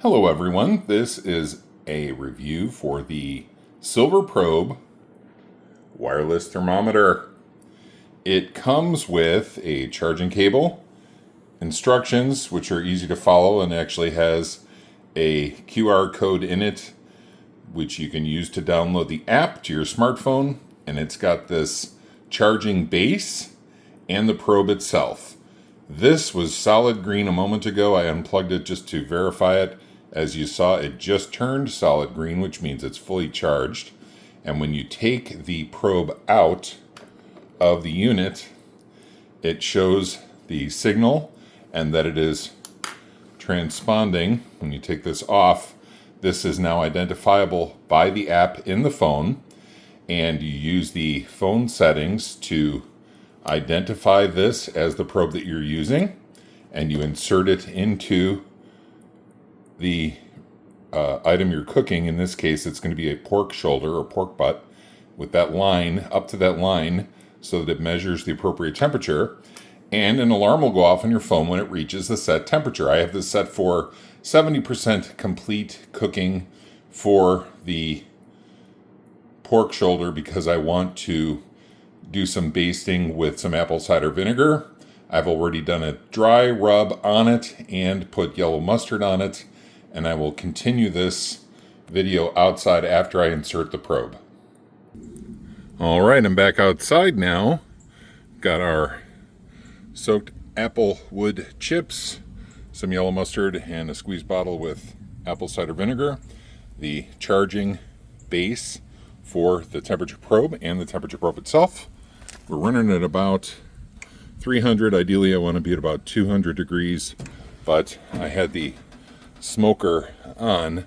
Hello everyone, this is a review for the Silver Probe wireless thermometer. It comes with a charging cable, instructions which are easy to follow, and actually has a QR code in it which you can use to download the app to your smartphone, and it's got this charging base and the probe itself. This was solid green a moment ago. I unplugged it just to verify it. As you saw, it just turned solid green, which means it's fully charged. And when you take the probe out of the unit, it shows the signal and that it is transponding. When you take this off, this is now identifiable by the app in the phone, and you use the phone settings to identify this as the probe that you're using, and you insert it into the item you're cooking. In this case, it's going to be a pork shoulder or pork butt with that line up to that line so that it measures the appropriate temperature, and an alarm will go off on your phone when it reaches the set temperature. I have this set for 70% complete cooking for the pork shoulder because I want to do some basting with some apple cider vinegar. I've already done a dry rub on it and put yellow mustard on it, and I will continue this video outside after I insert the probe. All right, I'm back outside now. Got our soaked apple wood chips, some yellow mustard, and a squeeze bottle with apple cider vinegar, the charging base for the temperature probe and the temperature probe itself. We're running at about 300. Ideally, I want to be at about 200 degrees, but I had the smoker on,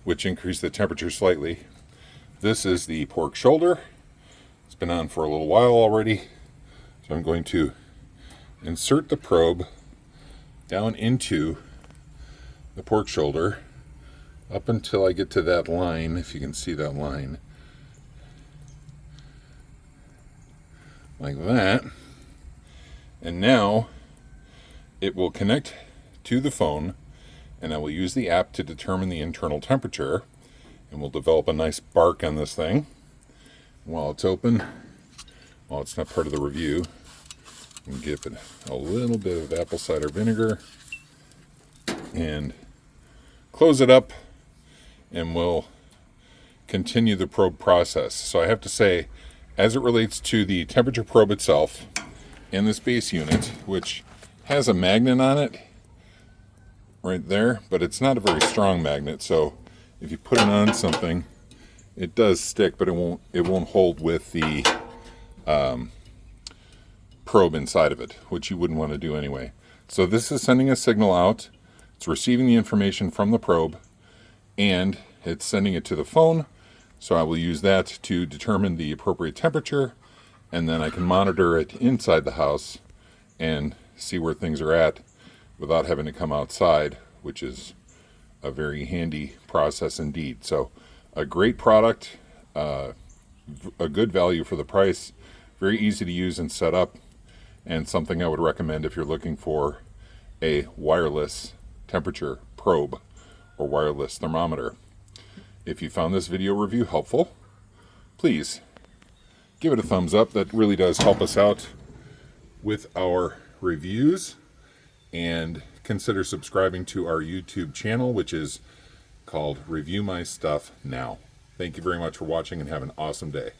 which increased the temperature slightly. This is the pork shoulder. It's been on for a little while already, so I'm going to insert the probe down into the pork shoulder up until I get to that line, if you can see that line. Like that. And now it will connect to the phone, and I will use the app to determine the internal temperature, and we'll develop a nice bark on this thing while it's open. While it's not part of the review, and give it a little bit of apple cider vinegar and close it up, and we'll continue the probe process. So I have to say, as it relates to the temperature probe itself and this base unit, which has a magnet on it right there, but it's not a very strong magnet, so if you put it on something, it does stick, but it won't hold with the probe inside of it, which you wouldn't want to do anyway. So this is sending a signal out, it's receiving the information from the probe, and it's sending it to the phone. So I will use that to determine the appropriate temperature, and then I can monitor it inside the house and see where things are at without having to come outside, which is a very handy process indeed. So a great product, a good value for the price, very easy to use and set up, and something I would recommend if you're looking for a wireless temperature probe or wireless thermometer. If you found this video review helpful, please give it a thumbs up. That really does help us out with our reviews. And consider subscribing to our YouTube channel, which is called Review My Stuff Now. Thank you very much for watching, and have an awesome day.